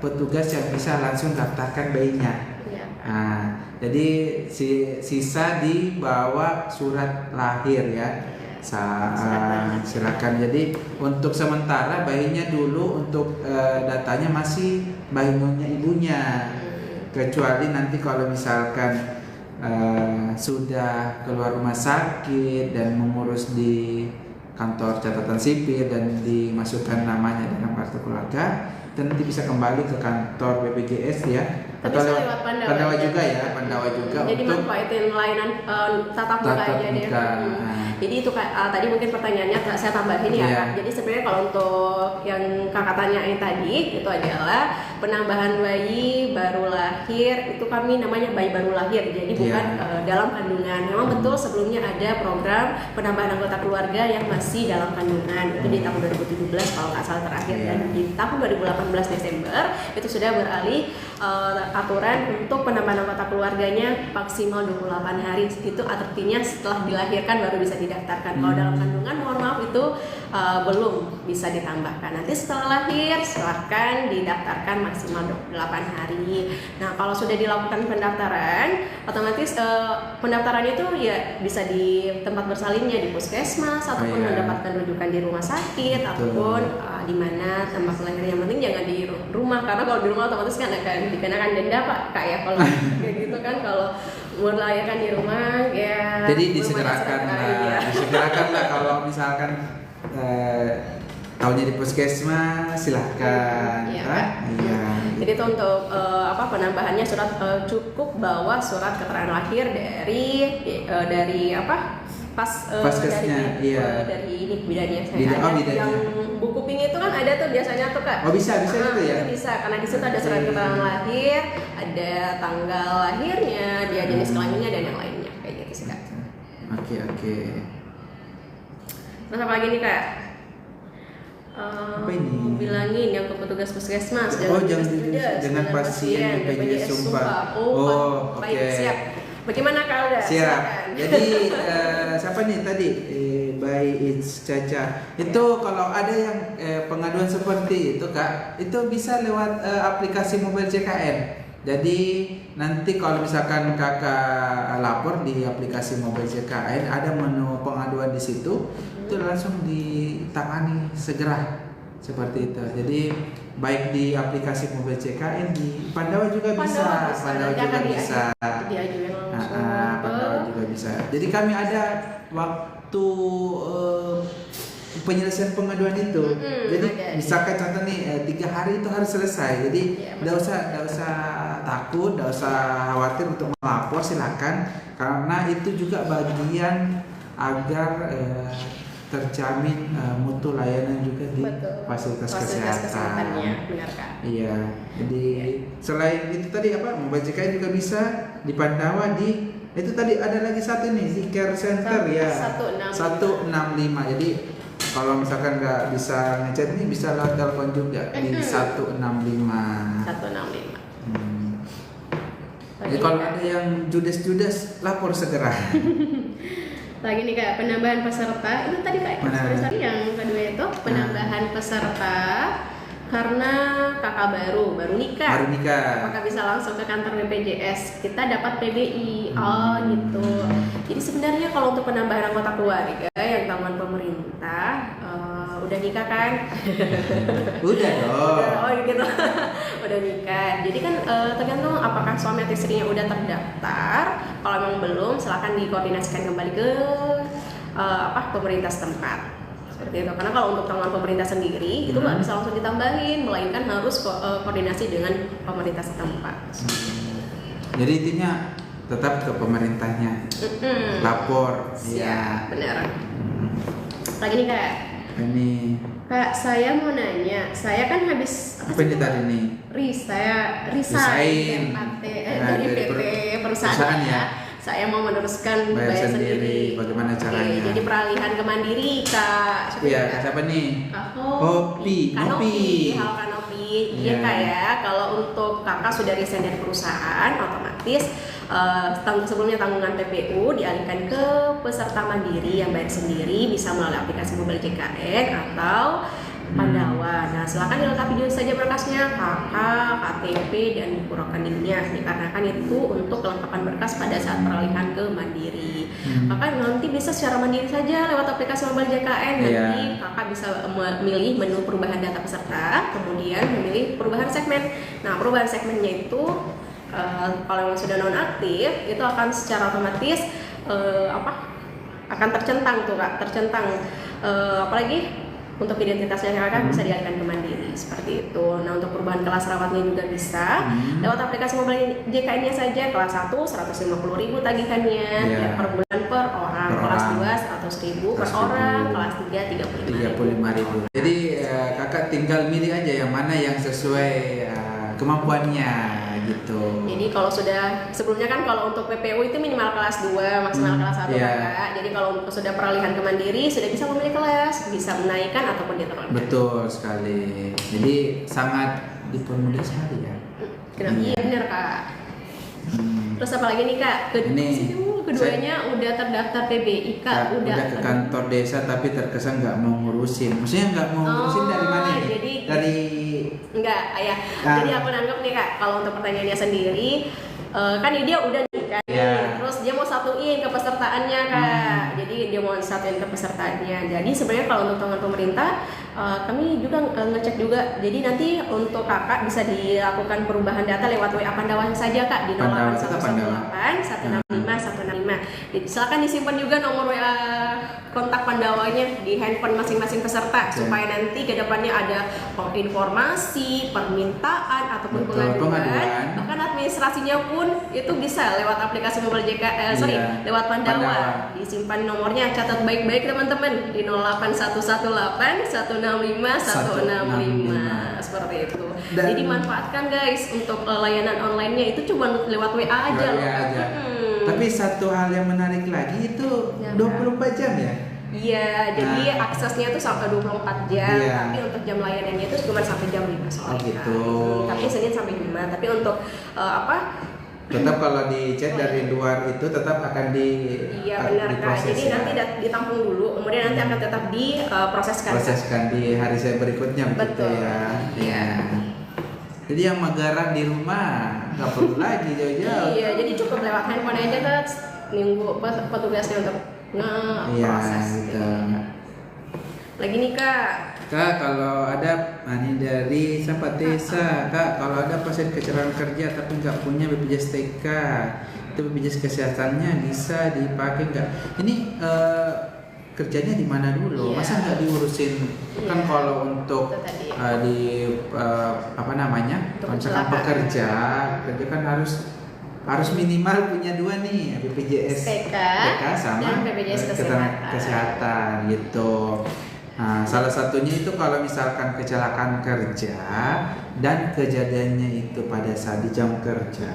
petugas yang bisa langsung daftarkan bayinya. Nah, jadi sisa dibawa surat lahir ya. Silakan. Jadi untuk sementara bayinya dulu untuk datanya masih bayinya ibunya. Kecuali nanti kalau misalkan sudah keluar rumah sakit dan mengurus di kantor catatan sipil dan dimasukkan namanya dalam kartu keluarga, nanti bisa kembali ke kantor BPJS ya. Atau lewat Pandawa juga ya, Pandawa juga. Jadi manfaatin layanan tatap muka aja deh. Jadi itu tadi mungkin pertanyaannya saya tambahin ya Kak. Jadi sebenarnya kalau untuk yang kakak tanyain tadi itu adalah penambahan bayi baru lahir, itu kami namanya bayi baru lahir. Jadi bukan dalam kandungan. Memang betul sebelumnya ada program penambahan anggota keluarga yang masih dalam kandungan. Itu di tahun 2017 kalau nggak salah terakhir. Dan di tahun 2018 Desember itu sudah beralih aturan untuk penambahan anggota keluarganya maksimal 28 hari. Itu artinya setelah dilahirkan baru bisa didaftarkan. Kalau dalam kandungan mohon maaf itu belum bisa ditambahkan. Nanti setelah lahir silahkan didaftarkan maksimal 28 hari. Nah kalau sudah dilakukan pendaftaran, otomatis pendaftaran itu ya bisa di tempat bersalinnya di puskesmas ataupun mendapatkan rujukan di rumah sakit ataupun di mana tempat lahirnya. Yang penting jangan di rumah, karena kalau di rumah otomatis kan akan dikenakan denda Kak ya kalau kayak gitu kan. Kalau melahirkan di rumah ya jadi disegerakan lah kalau misalkan tahunya di puskesmas silahkan. Jadi itu untuk penambahannya surat cukup bawa surat keterangan lahir dari paskesnya, dari ini bidannya saya yang buku pink itu kan ada tuh biasanya tuh Kak. Bisa itu ya. Itu bisa karena di situ ada surat keterangan lahir, ada tanggal lahirnya, dia jenis kelaminnya dan yang lainnya kayak gitu sih Kak. Oke. Terus apa lagi nih Kak? Apa ini? Bilangin yang ke petugas puskesmas jangan pasien BPJS sumpah. Baik, siap. Bagaimana Kak Alda? Siap. Jadi siapa nih tadi? By Caca. Itu kalau ada yang pengaduan seperti itu Kak, itu bisa lewat aplikasi Mobile JKN. Jadi nanti kalau misalkan Kakak lapor di aplikasi Mobile JKN, ada menu pengaduan di situ, itu langsung ditangani segera seperti itu. Jadi baik di aplikasi Mobile JKN, di Pandawa juga bisa. Pandawa juga bisa. Pandawa juga bisa. Jadi kami ada waktu penyelesaian pengaduan itu. Jadi misalkan contoh nih 3 hari itu harus selesai. Jadi nggak usah takut, nggak usah khawatir untuk melapor, silakan, karena itu juga bagian agar terjamin mutu layanan juga di fasilitas kesehatan. Benar Kak. Iya. Jadi selain itu tadi Mobile JKN juga bisa di Pandawa itu tadi ada lagi satu nih di Care Center 165. Jadi kalau misalkan nggak bisa ngechat nih bisa lewat telepon juga di 165. Jadi kalau ada yang judes lapor segera. Lagi nih Kak, penambahan peserta itu tadi Kak, yang kedua itu penambahan peserta karena kakak baru nikah. Apakah bisa langsung ke kantor BPJS? Kita dapat PBI. Gitu. Jadi sebenarnya kalau untuk penambahan anggota keluarga yang tanggungan pemerintah udah nikah kan? Udah dong. Gitu. Udah nikah. Jadi kan tergantung apakah suami atau istrinya udah terdaftar. Kalau memang belum, silakan dikoordinasikan kembali ke pemerintah setempat. Seperti itu. Karena kalau untuk tanggungan pemerintah sendiri itu nggak bisa langsung ditambahin, melainkan harus koordinasi dengan pemerintah setempat. Jadi intinya tetap ke pemerintahnya. Lapor. Siap, benar. Lagi nih Kak. Ini Kak, saya mau nanya, saya kan habis apa ini tadi nih? Resign dari PT perusahaan ya. Saya mau meneruskan bayar sendiri. Bagaimana caranya? Jadi peralihan ke mandiri Kak. Iya, siapa nih? Kanopi. Iya Kak ya. Kalau untuk Kakak sudah resign dari perusahaan, otomatis sebelumnya tanggungan PPU dialihkan ke peserta mandiri yang bayar sendiri, bisa melalui aplikasi Mobile JKN atau Pandawa. Nah, silakan dilengkapi dulu saja berkasnya, KK, KTP, dan buku rekeningnya. Dikarenakan itu untuk kelengkapan berkas pada saat peralihan ke mandiri. Kakak nanti bisa secara mandiri saja lewat aplikasi Mobile JKN. Nanti kakak bisa memilih menu perubahan data peserta, kemudian memilih perubahan segmen. Nah, perubahan segmennya itu kalau sudah nonaktif itu akan secara otomatis akan tercentang tuh Kak, apalagi untuk identitasnya kakak bisa dialihkan ke mandiri seperti itu. Nah, untuk perubahan kelas rawatnya juga bisa lewat aplikasi Mobile JKN-nya saja. Kelas 1 150.000 tagihannya per bulan per orang, kelas 2 100.000 per orang, kelas 3 35.000. Jadi kakak tinggal milih aja yang mana yang sesuai kemampuannya gitu. Jadi kalau sudah sebelumnya kan kalau untuk PPU itu minimal kelas 2, maksimal kelas 1 Kakak. Jadi kalau sudah peralihan ke mandiri sudah bisa memilih kelas, bisa menaikkan ataupun diturunkan. Betul sekali. Jadi sangat dipermudah sekali ya. Kenapa? Iya benar Kak. Terus apa lagi nih Kak? Keduanya udah terdaftar PBI Kak. Udah ke kantor desa tapi terkesan nggak mau ngurusin. Maksudnya nggak mau ngurusin dari mana nih? Jadi, dari enggak ya. Jadi aku nanggap nih Kak, kalau untuk pertanyaannya sendiri, kan dia udah nih kan. Terus dia mau satuin ke pesertaannya Kak. Jadi dia mau satuin ke pesertaannya. Jadi sebenarnya kalau untuk teman pemerintah, kami juga ngecek juga. Jadi nanti untuk kakak bisa dilakukan perubahan data lewat WA Pandawa saja Kak di 08118 165 165. Silakan disimpan juga nomor WA kontak Pandawanya di handphone masing-masing peserta supaya nanti kedepannya ada informasi, permintaan ataupun pengaduan, bahkan administrasinya pun itu bisa lewat aplikasi mobile lewat Pandawa. Disimpan nomornya, catat baik-baik teman-teman di 08118 165 seperti itu. Jadi manfaatkan guys untuk layanan online-nya itu cuma lewat WA aja loh. Tapi satu hal yang menarik lagi itu 24 jam ya? Iya, jadi aksesnya itu sampai 24 jam. Tapi untuk jam layanannya itu cuma sampai jam 5 sore. Gitu. Tapi Senin sampai 5. Tapi untuk tetap kalau di chat dari luar itu tetap akan diproses. Jadi nanti ditampung dulu, kemudian nanti akan tetap diproseskan di hari saya berikutnya. Betul ya. Iya. Jadi yang Magaran di rumah nggak perlu lagi jauh-jauh. Iya, jadi cukup lewat handphone aja kan nunggu petugasnya untuk ngeproses. Gitu. Lagi nih Kak. Kak, kalau ada ini dari sahabat desa, Kak, kalau ada pasien kecelakaan kerja tapi nggak punya BPJS TK, itu BPJS kesehatannya bisa dipakai nggak? Ini kerjanya di mana dulu? Masa nggak diurusin? Kan kalau untuk misalkan pekerja kan harus minimal punya 2 nih, BPJS TK sama BPJS kesehatan gitu. Nah, salah satunya itu kalau misalkan kecelakaan kerja dan kejadiannya itu pada saat di jam kerja,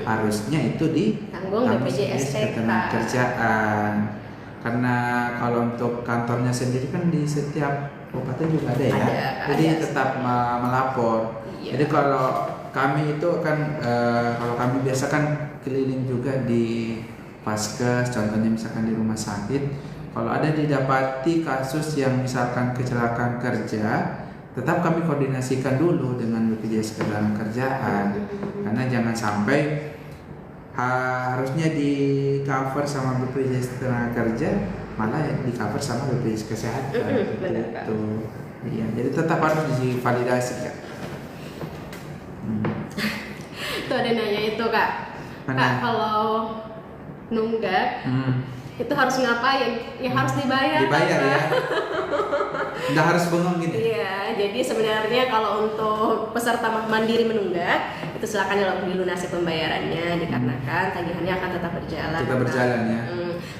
harusnya itu ditanggung BPJS ketenagakerjaan. Karena kalau untuk kantornya sendiri kan di setiap kabupaten juga ada ya, jadi tetap melapor. Jadi kalau kami itu kan, kalau kami biasa kan keliling juga di Paskes, contohnya misalkan di rumah sakit. Kalau ada didapati kasus yang misalkan kecelakaan kerja, tetap kami koordinasikan dulu dengan BPJS Ketenagakerjaan, karena jangan sampai harusnya di cover sama BPJS Ketenagakerja malah di cover sama BPJS Kesehatan. Gitu. Iya, jadi tetap harus divalidasi ya. Itu ada nanya itu Kak. Kak, kalau nunggak itu harus ngapain? Ya harus dibayar ya. Nggak harus bengong gitu. Iya, jadi sebenarnya kalau untuk peserta mandiri menunggak itu silakan dilunasi pembayarannya, dikarenakan tagihannya akan tetap berjalan. Ya.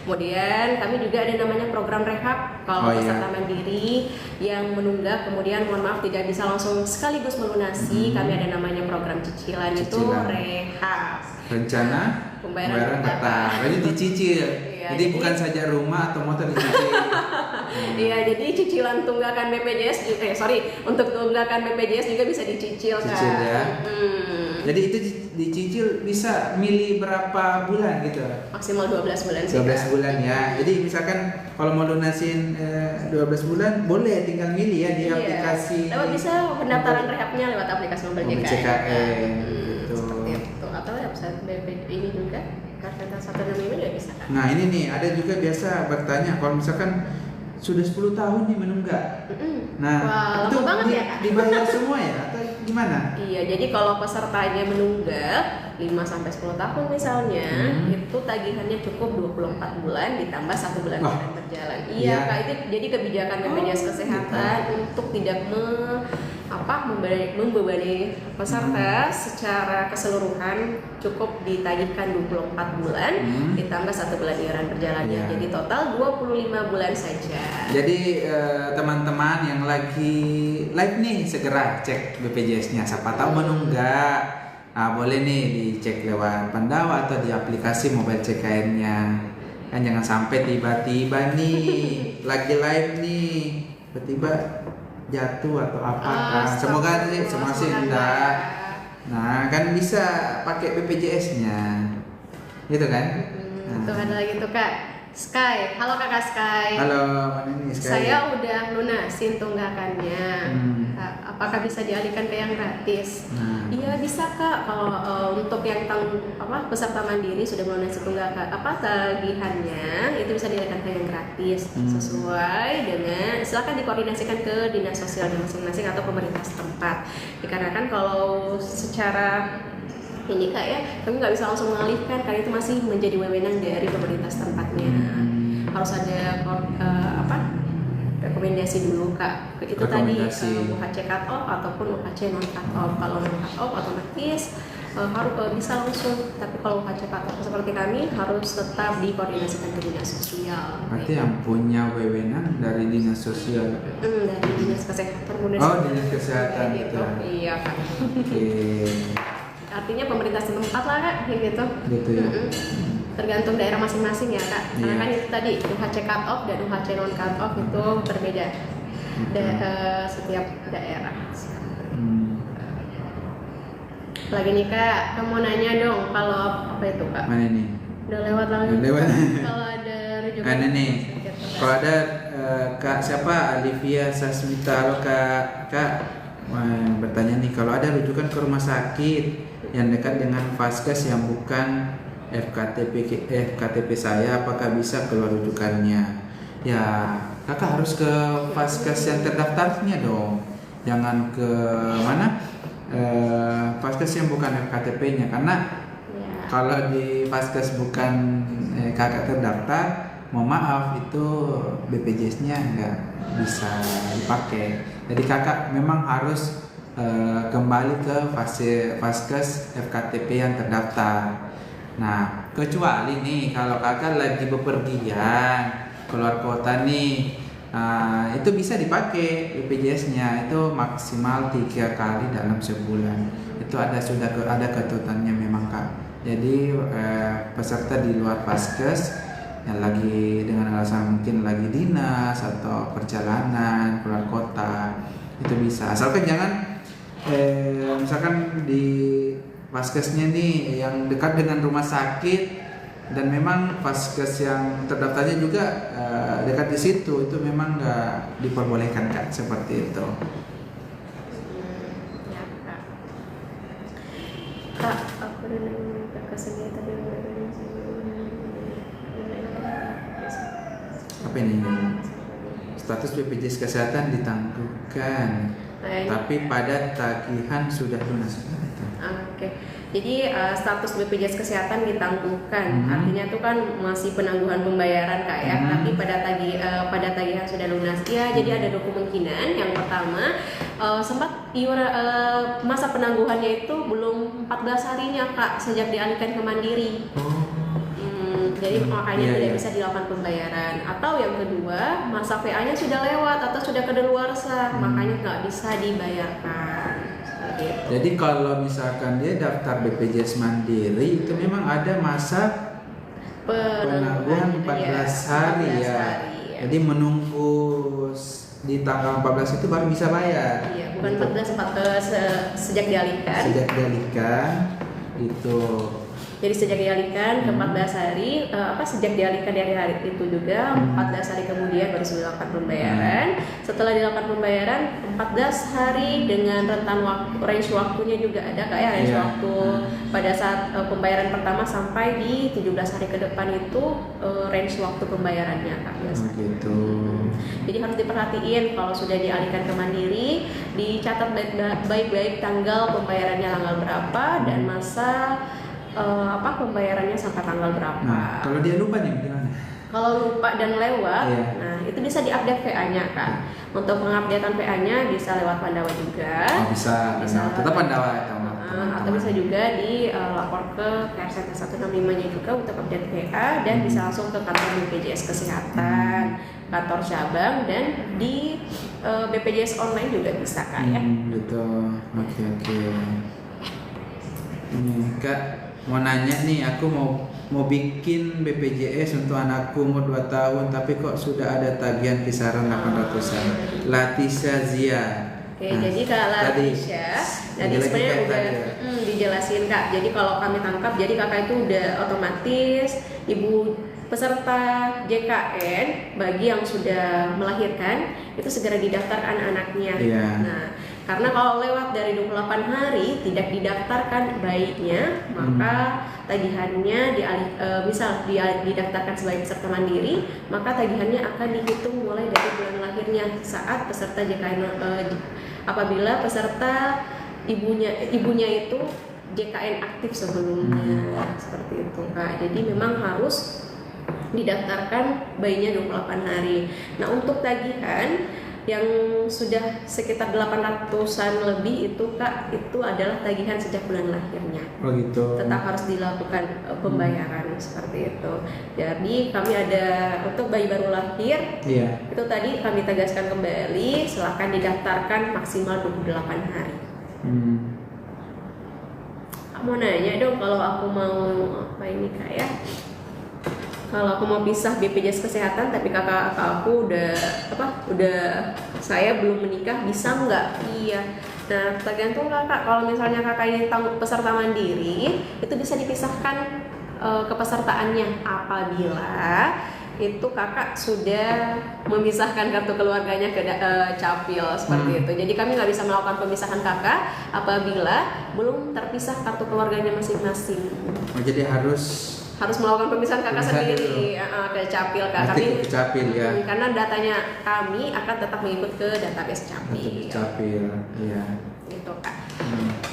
Kemudian kami juga ada namanya program rehab kalau peserta mandiri yang menunggak, kemudian mohon maaf tidak bisa langsung sekaligus melunasi, kami ada namanya program cicilan. Itu rehab. Rencana pembayaran tetap. Jadi dicicil. Jadi bukan saja rumah atau motor dicicil. Iya, jadi cicilan tunggakan BPJS untuk tunggakan BPJS juga bisa dicicil kan. Cicil ya. Jadi itu dicicil bisa milih berapa bulan gitu? Maksimal 12 bulan sih. 12 bulan ya. Jadi misalkan kalau mau lunasin 12 bulan boleh tinggal milih ya di aplikasi. Bisa pendaftaran rehabnya lewat aplikasi mobile JKN. Gitu. Seperti itu. Atau website BPJS ini juga. Kartu 165 juga bisa kan? Nah ini nih ada juga biasa bertanya kalau misalkan sudah 10 tahun nih menunggak. Nah itu dibayar semua ya atau gimana? Iya, jadi kalau pesertanya menunggak 5-10 tahun misalnya, itu tagihannya cukup 24 bulan ditambah 1 bulan berjalan. Iya Kak, itu jadi kebijakan BPJS Kesehatan untuk tidak membebani peserta secara keseluruhan, cukup ditagihkan 24 bulan ditambah 1 bulan iuran berjalannya. Jadi total 25 bulan saja. Jadi teman-teman yang lagi live nih segera cek BPJS-nya. Siapa tahu menunggak. Nah, boleh nih dicek lewat Pandawa atau di aplikasi mobile JKN-nya. Kan jangan sampai tiba-tiba nih lagi live nih tiba-tiba jatuh atau apa kan. Semoga sih enggak. Nah, kan bisa pakai BPJS-nya. Gitu kan? Tuh ada lagi tuh Kak Sky. Halo Kakak Sky. Halo, mana nih Sky? Saya udah lunasin tunggakannya. Apakah bisa dialihkan ke yang gratis? Iya bisa Kak. Kalau untuk yang peserta mandiri sudah melunasi tunggakan tagihannya itu bisa dialihkan ke yang gratis sesuai dengan silakan dikoordinasikan ke dinas sosialnya masing-masing atau pemerintah setempat. Dikarenakan kalau secara ini Kak ya, kami nggak bisa langsung mengalihkan karena itu masih menjadi wewenang dari pemerintah setempatnya. Harus ada rekomendasi dulu Kak. Itu tadi UHC cut off ataupun UHC non cut off. Kalau non cut off otomatis harus bisa langsung, tapi kalau UHC cut off seperti kami harus tetap dikoordinasikan ke dinas sosial. Berarti yang punya wewenang dari dinas sosial? Dari dinas kesehatan. Dinas kesehatan gitu. Iya Kak. Oke. Artinya pemerintah setempat lah Kak, gitu. Gitu ya. Tergantung daerah masing-masing ya Kak. Karena kan itu tadi UHC cut off dan UHC non cut off itu berbeda setiap daerah. Lagi nih Kak, kamu mau nanya dong kalau apa itu Kak? Mana nih? Udah lewat lagi. Kalau ada rujukan. Ada nih. Kalau ada Kak siapa? Alivia Sasmita. Halo Kak. Bertanya nih, kalau ada rujukan ke rumah sakit yang dekat dengan Vaskes yang bukan FKTP saya, apakah bisa keluar rujukannya? Ya, Kakak harus ke Vaskes yang terdaftarnya dong. Jangan ke mana? Vaskes yang bukan FKTP-nya, karena kalau di Vaskes bukan Kakak terdaftar, mohon maaf itu BPJS-nya nggak bisa dipakai. Jadi Kakak memang harus kembali ke Vaskes FKTP yang terdaftar. Nah, kecuali nih kalau Kakak lagi bepergian keluar kota nih, itu bisa dipakai BPJS-nya, itu maksimal 3 kali dalam sebulan. Itu sudah ada ketentuannya memang Kak. Jadi peserta di luar Vaskes yang lagi dengan alasan mungkin lagi dinas atau perjalanan keluar kota itu bisa, asalkan jangan misalkan di Vaskesnya nih yang dekat dengan rumah sakit dan memang Vaskes yang terdaftarnya juga dekat di situ, itu memang nggak diperbolehkan Kak, seperti itu. Ya Kak, aku udah nanya Kakak sendiri tadi apa ini? Status BPJS Kesehatan ditangguhkan, tapi pada tagihan sudah lunas. Oke. Jadi status BPJS Kesehatan ditangguhkan, artinya itu kan masih penangguhan pembayaran Kak ya, tapi pada tagihan sudah lunas. Ya, jadi ada 2 kemungkinan. Yang pertama, sempat masa penangguhannya itu belum 14 harinya Kak sejak dialihkan ke Mandiri. Jadi makanya tidak bisa dilakukan pembayaran. Atau yang kedua, masa VA-nya sudah lewat atau sudah kedaluarsa, makanya nggak bisa dibayarkan. Gitu. Jadi kalau misalkan dia daftar BPJS Mandiri itu memang ada masa penangguhan 14 hari ya. Jadi menunggu di tanggal 14 itu baru bisa bayar. Iya, bukan 14 sejak dialihkan. Sejak dialihkan itu. Jadi sejak dialihkan ke 14 hari, sejak dialihkan dari hari itu juga 14 hari kemudian baru dilakukan pembayaran. Setelah dilakukan pembayaran 14 hari dengan rentan range waktunya juga ada Kak ya, range waktu pada saat pembayaran pertama sampai di 17 hari ke depan itu range waktu pembayarannya Kak biasanya. Gitu. Jadi harus diperhatiin kalau sudah dialihkan ke Mandiri, dicatat baik-baik tanggal pembayarannya tanggal berapa dan masa pembayarannya sampai tanggal berapa. Nah, kalau dia lupa nih gimana? Kalau lupa dan lewat, nah itu bisa diupdate VA-nya Kak. Untuk pengupdatean VA-nya bisa lewat Pandawa juga. Bisa tetap Pandawa atau bisa juga dilapor ke Care Center 165-nya juga untuk update VA dan bisa langsung ke kantor BPJS Kesehatan, kantor cabang dan di BPJS online juga bisa Kak ya. Betul. Oke. Ini Kak mau nanya nih, aku mau bikin BPJS untuk anakku umur 2 tahun tapi kok sudah ada tagihan kisaran 800-an. Latisha Zia. Oke, jadi Kak Latisha tadi sebenarnya udah dijelasin Kak. Jadi kalau kami tangkap, jadi kakak itu udah otomatis ibu peserta JKN bagi yang sudah melahirkan itu segera didaftarkan anaknya. Nah, karena kalau lewat dari 28 hari tidak didaftarkan bayinya, maka tagihannya misal dia didaftarkan sebagai peserta mandiri, maka tagihannya akan dihitung mulai dari bulan lahirnya saat peserta JKN apabila peserta ibunya itu JKN aktif sebelumnya. Seperti itu Kak. Jadi memang harus didaftarkan bayinya 28 hari. Nah, untuk tagihan yang sudah sekitar 800-an lebih itu Kak, itu adalah tagihan sejak bulan lahirnya. Oh gitu. Tetap harus dilakukan pembayaran seperti itu. Jadi kami ada untuk bayi baru lahir, itu tadi kami tegaskan kembali, silakan didaftarkan maksimal 28 hari. Mau nanya dong, kalau aku mau apa ini Kak ya? Kalau aku mau pisah BPJS Kesehatan tapi kakak aku udah saya belum menikah, bisa nggak? Iya. Nah, tergantung kakak. Kalau misalnya kakak ini peserta mandiri, itu bisa dipisahkan kepesertaannya apabila itu kakak sudah memisahkan kartu keluarganya ke Capil seperti itu. Jadi kami nggak bisa melakukan pemisahan kakak apabila belum terpisah kartu keluarganya masing-masing. Oh, jadi harus melakukan pemisahan kakak sendiri ke Capil Kak. Kami ke Capil ya. Karena datanya kami akan tetap mengikut ke database Capil. Iya. Itu Kak.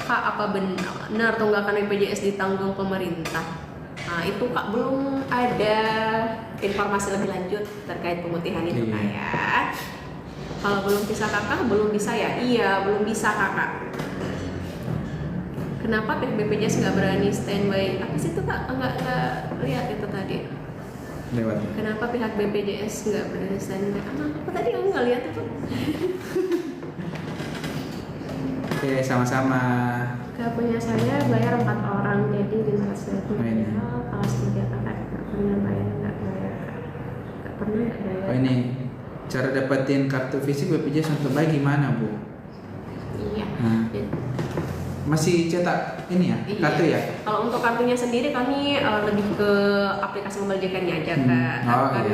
Kak, apa benar tunggakan BPJS ditanggung pemerintah? Nah, itu Kak, belum ada informasi lebih lanjut terkait pemutihan itu Kak ya. Kalau belum bisa kakak, belum bisa ya? Iya, belum bisa kakak. Kenapa pihak BPJS nggak berani standby? Apa sih itu Kak? Nggak lihat itu tadi. Lewat. Kenapa pihak BPJS nggak berani standby? Apa tadi aku nggak lihat itu? Oke, sama-sama. Gak punya saya bayar 4 orang, jadi dinas sosial kelas 3 kakak nggak pernah bayar, nggak pernah bayar. Oh ini cara dapetin kartu fisik BPJS untuk bayi gimana Bu? Iya. Masih cetak ini ya, kartu ya? Kalau untuk kartunya sendiri kami lebih ke aplikasi mobile JKN-nya aja Kak.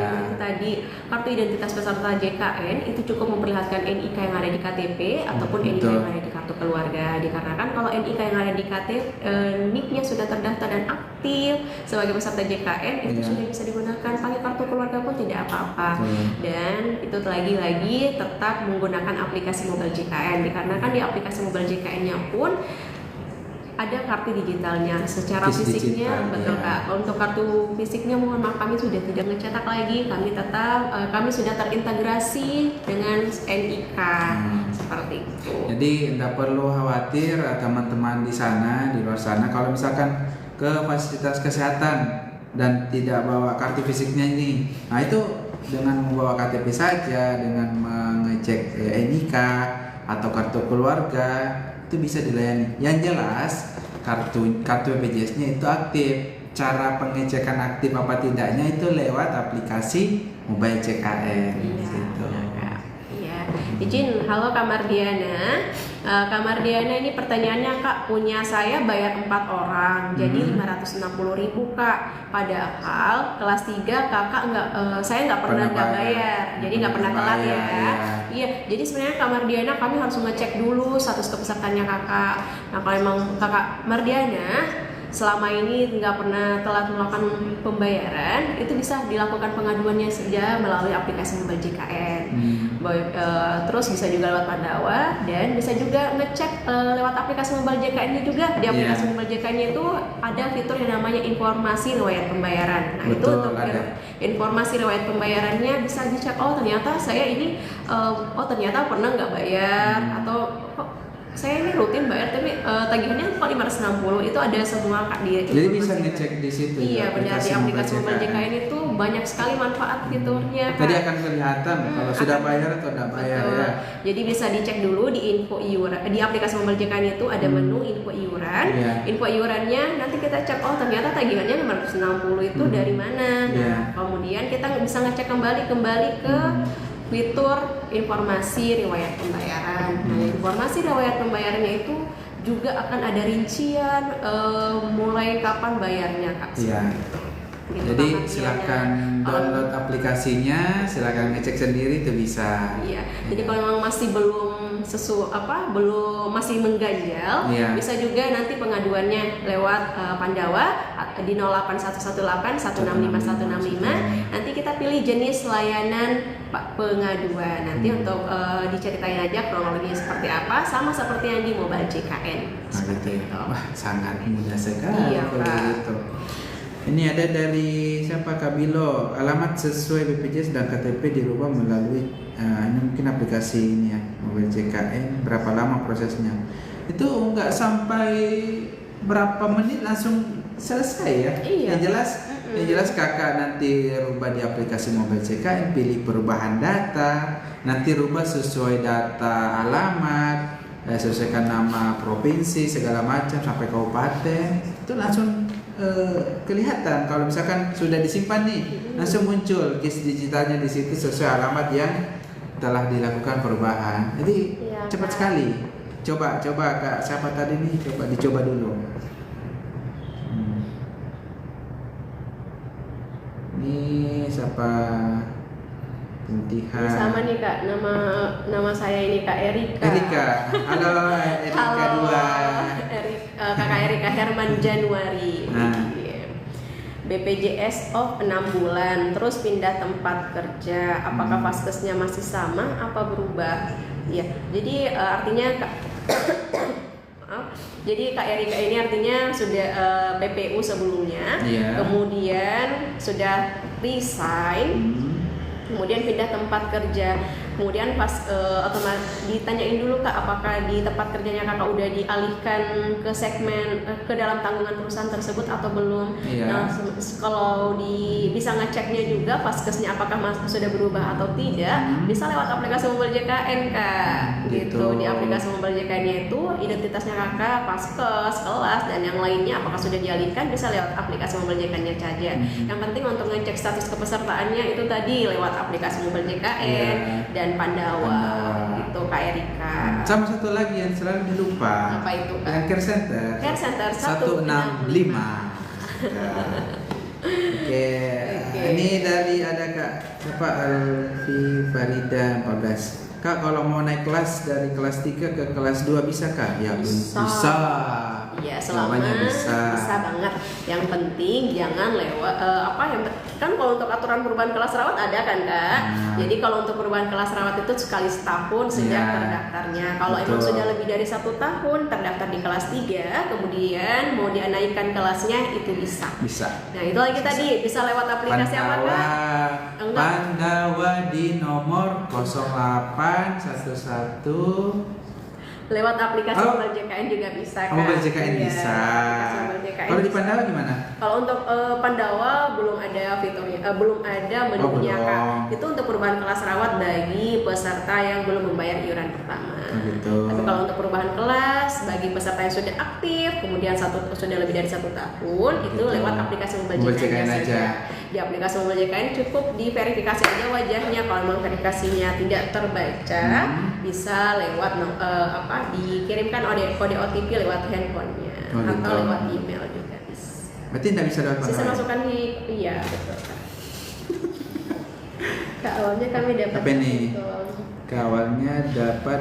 Tadi kartu identitas peserta JKN itu cukup memperlihatkan NIK yang ada di KTP ataupun NIK yang ada di kartu keluarga. Dikarenakan kalau NIK yang ada di KTP, NIK-nya sudah terdaftar dan aktif sebagai peserta JKN, itu sudah bisa digunakan. Pakai kartu keluarga pun tidak apa-apa. Dan itu lagi-lagi tetap menggunakan aplikasi mobile JKN. Dikarenakan di aplikasi mobile JKN-nya pun ada kartu digitalnya secara fisiknya, betul Kak. Untuk kartu fisiknya mohon maaf kami sudah tidak mencetak lagi, kami sudah terintegrasi dengan NIK seperti itu. Jadi tidak perlu khawatir teman-teman di luar sana kalau misalkan ke fasilitas kesehatan dan tidak bawa kartu fisiknya ini. Nah itu dengan membawa KTP saja, dengan mengecek NIK atau kartu keluarga itu bisa dilayani. Yang jelas kartu BPJS-nya itu aktif. Cara pengecekan aktif apa tidaknya itu lewat aplikasi mobile JKN. Iya. Izin, halo Kak Mardiana. Kak Mardiana, ini pertanyaannya Kak, punya saya bayar 4 orang, jadi 560.000 Kak. Padahal kelas 3 kakak saya nggak pernah bayar, jadi nggak pernah telat ya. Iya, jadi sebenarnya Kak Mardiana kami harus mengecek dulu status kepesertaannya kakak. Nah kalau emang Kakak Mardiana selama ini nggak pernah telat melakukan pembayaran, itu bisa dilakukan pengaduannya saja melalui aplikasi mobile JKN. Terus bisa juga lewat Pandawa dan bisa juga ngecek lewat aplikasi mobile JKN-nya juga. Di aplikasi mobile JKN-nya itu ada fitur yang namanya informasi riwayat pembayaran. Nah itu untuk informasi riwayat pembayarannya bisa dicek. Oh ternyata saya ini ternyata pernah nggak bayar atau saya ini rutin bayar tapi tagihannya kok 560, itu ada semua Kak di. Jadi bisa ngecek di situ. Iya benar, di aplikasi mobile JKN itu banyak sekali manfaat fiturnya Kak. Tadi akan kelihatan kalau sudah bayar atau tidak bayar ya. Jadi bisa dicek dulu di info iuran, di aplikasi mobile JKN itu ada menu info iuran. Info iurannya nanti kita cek, oh ternyata tagihannya 560 itu dari mana. Nah kemudian kita bisa ngecek kembali ke fitur informasi riwayat pembayaran. Nah, informasi riwayat pembayarannya itu juga akan ada rincian mulai kapan bayarnya, Kak. Iya. Gitu, Jadi pengertiannya. silakan download aplikasinya, silakan ngecek sendiri itu bisa. Iya. Jadi kalau memang masih belum belum masih mengganjal, Iya. bisa juga nanti pengaduannya lewat Pandawa di 08118 165 165. Nanti kita pilih jenis layanan pengaduan. Nanti untuk diceritain aja kronologinya seperti apa, sama seperti yang di Mobile JKN. Nah, gitu ya. Wah, sangat mudah sekali Iya, kalau Kak. gitu. Ini ada dari siapa, Kabilo, alamat sesuai BPJS dan KTP dirubah melalui ini mungkin aplikasi ini ya, Mobile JKN. Berapa lama prosesnya? Itu nggak sampai berapa menit langsung selesai ya. Iya. Yang jelas kakak nanti rubah di aplikasi Mobile JKN, pilih perubahan data, nanti rubah sesuai data alamat, sesuaikan nama provinsi segala macam sampai kabupaten, itu langsung kelihatan. Kalau misalkan sudah disimpan nih, langsung muncul KIS digitalnya di situ sesuai alamat yang telah dilakukan perubahan. Jadi Iya, cepat Kak. sekali. Coba Kak, siapa tadi nih? Coba dicoba dulu. Ini siapa? Pentihan. Ini sama nih, Kak, nama saya ini Kak Erika. Erika. Halo Erika Halo, 2. Kakak Erika Herman Januari. Nah. BPJS off 6 bulan, terus pindah tempat kerja. Apakah vaskesnya masih sama? Apa berubah? Ya, jadi artinya Kak, maaf. Jadi Kak Erika ini artinya sudah PPU sebelumnya, Iya. kemudian sudah resign. Kemudian pindah tempat kerja, kemudian pas otomatis ditanyain dulu Kak, apakah di tempat kerjanya Kakak udah dialihkan ke segmen ke dalam tanggungan perusahaan tersebut atau belum? Iya. Nah, kalau bisa ngeceknya juga vaskesnya apakah sudah berubah atau tidak, bisa lewat aplikasi Mobile JKN Kak. Gitu. Di aplikasi Mobile JKN itu identitasnya Kakak, vaskes, kelas dan yang lainnya apakah sudah dialihkan, bisa lewat aplikasi Mobile JKN-nya saja. Yang penting untuk ngecek status kepesertaannya itu tadi lewat aplikasi Mobile JKN dan Pandawa. Gitu Kak Erika. Sama satu lagi yang selalu dilupa. Apa itu, Kak? Yang Care Center. Care Center 165. Oke. Ini dari ada Kak siapa, Alfi Farida 14. Kak, kalau mau naik kelas dari kelas 3 ke kelas 2 bisa Kak? Ya Bisa. Jawabannya Iya, selama bisa banget. Yang penting jangan lewat kan kalau untuk aturan perubahan kelas rawat ada kan Kak. Jadi kalau untuk perubahan kelas rawat itu sekali setahun sejak Iya. terdaftarnya. Kalau emang Betul. sudah lebih dari 1 tahun terdaftar di kelas 3, kemudian mau dinaikkan kelasnya itu bisa. Bisa. Nah, itu lagi tadi bisa lewat aplikasi apa Kak? Enggak. Pandawa di nomor 0811. Lewat aplikasi Oh. Mobile JKN juga bisa Kak. Mobile JKN Iya, bisa. aplikasi Mobile JKN Kalau di bisa. Pandawa gimana? Kalau untuk Pandawa belum ada fiturnya, belum ada menunya belum. Kak. Itu untuk perubahan kelas rawat bagi peserta yang belum membayar iuran pertama. Oh, gitu. Tapi kalau untuk perubahan kelas bagi peserta yang sudah aktif, kemudian sudah lebih dari 1 tahun, itu Gitu. lewat aplikasi Mobile Mobile JKN JKN saja. aja. Di aplikasi Mobile JKN cukup diverifikasi aja wajahnya. Kalau memang verifikasinya tidak terbaca, bisa lewat dikirimkan kode OTP lewat handphonenya Oh, gitu. atau lewat email juga bisa. Berarti tidak bisa lewat Bisa Pandawa. masukkan di betul Kak. Kak, awalnya kami dapat Apa ini? betul. Awalnya dapat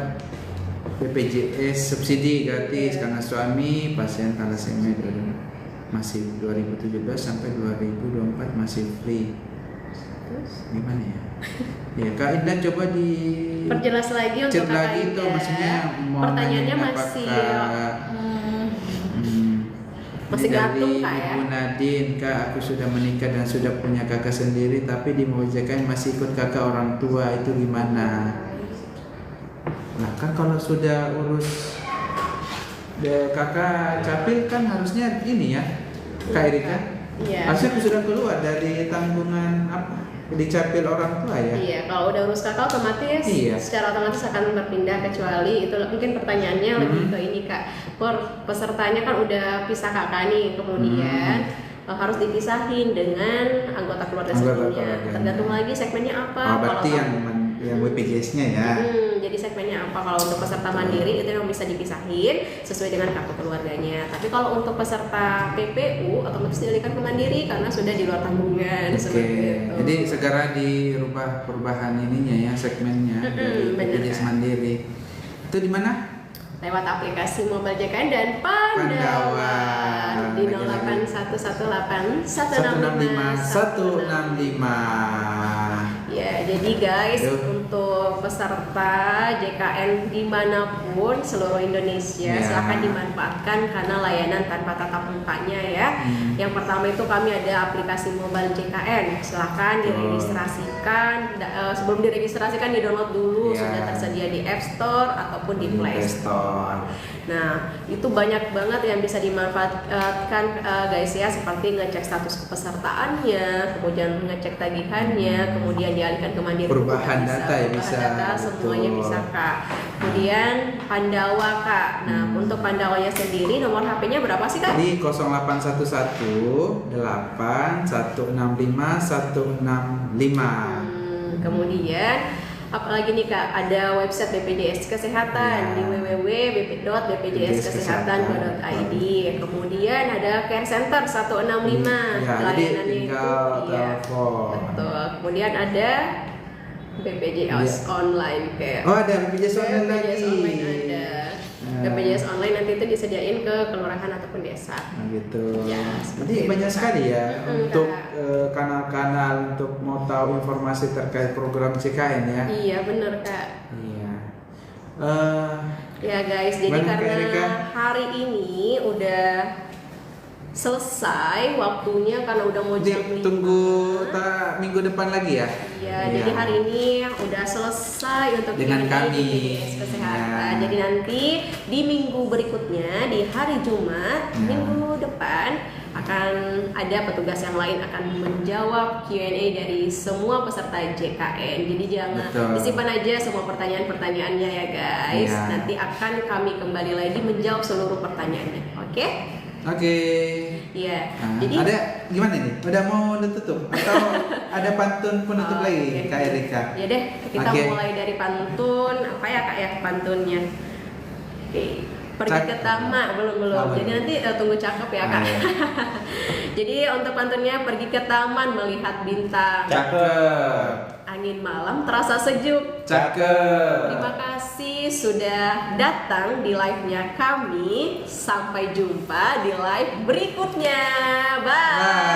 BPJS subsidi gratis Iya. karena suami pasien thalassemia masih 2017 sampai 2024 masih free. Terus Gimana ya? Ya Kak Indah coba di perjelas lagi untuk chat Kakak lagi itu, Ida. maksudnya mau Pertanyaannya nanyain masih apakah- masih Ini gantung, dari Kak, ya? Ibu Nadine, Kak, aku sudah menikah dan sudah punya kakak sendiri, tapi di Mobile JKN masih ikut kakak orang tua, itu gimana? Nah kan kalau sudah urus kakak capil kan harusnya ini ya, Kak Erika. Iya. Harusnya sudah keluar dari tanggungan apa? Di capil orang tua ya. Iya, kalau udah urus kakak otomatis Iya. secara otomatis akan berpindah, kecuali itu mungkin pertanyaannya lebih ke ini Kak. Pesertanya kan udah pisah kakak nih, kemudian harus dipisahin dengan anggota keluarga Anggota sebelumnya. keluarganya. Tergantung lagi segmennya apa. Oh, berarti Kalau yang yang BPJS-nya ya. Jadi segmennya apa? Kalau untuk peserta mandiri itu yang bisa dipisahin sesuai dengan kartu keluarganya. Tapi kalau untuk peserta PPU otomatis dialihkan ke mandiri karena sudah di luar tanggungan. Seperti itu. Jadi segera dirubah perubahan ininya ya, segmennya dari BPJS Mandiri. Itu di mana? Lewat aplikasi Mobile JKN dan Pandawan di 08118165 Ya, jadi guys, untuk peserta JKN dimanapun seluruh Indonesia silahkan dimanfaatkan karena layanan tanpa tatap mukanya ya. Yang pertama itu kami ada aplikasi Mobile JKN, silahkan diregistrasikan. Sebelum diregistrasikan di-download dulu, sudah tersedia di App Store ataupun di Play Store. Nah, itu banyak banget yang bisa dimanfaatkan guys ya, seperti ngecek status kepesertaannya, kemudian ngecek tagihannya, kemudian dialihkan ke mandiri. Perubahan data ya bisa. Data semuanya bisa Kak. Kemudian Pandawa Kak. Nah, untuk Pandawanya sendiri nomor HP-nya berapa sih Kak? Di 0811 8165 165. Kemudian apalagi nih Kak, ada website BPJS Kesehatan di www.bpjskesehatan.id. Kemudian ada Care Center 165 layanannya tinggal telepon. Betul. Kemudian ada BPJS Online Care. Oh, ada BPJS Online lagi. BPJS Online ada. BPJS Online nanti itu disediain ke kelurahan ataupun desa. Nah, gitu. Ya, Jadi banyak sekali ya untuk kanal-kanal untuk mau tahu informasi terkait program CKN ya. Iya benar Kak. Iya. Ya guys, jadi karena hari ini udah selesai waktunya karena udah mau jam 5. Tunggu minggu depan lagi ya. Iya, jadi hari ini udah selesai untuk dengan kami BPJS Kesehatan. Jadi nanti di minggu berikutnya di hari Jumat minggu depan akan ada petugas yang lain akan menjawab Q&A dari semua peserta JKN. Jadi jangan disimpan aja semua pertanyaan-pertanyaannya ya guys. Nanti akan kami kembali lagi menjawab seluruh pertanyaannya. Oke? Oke. Iya. Jadi ada gimana nih? Udah mau ditutup atau ada pantun penutup lagi Kak Erika? Ya deh, kita mulai dari pantun. Apa ya Kak ya pantunnya? Oke. Pergi ke taman belum. Jadi nanti tunggu cakep ya Kak. Jadi untuk pantunnya pergi ke taman melihat bintang. Cakep. Angin malam terasa sejuk. Cakep. Terima kasih sudah datang di live-nya kami. Sampai jumpa di live berikutnya. Bye.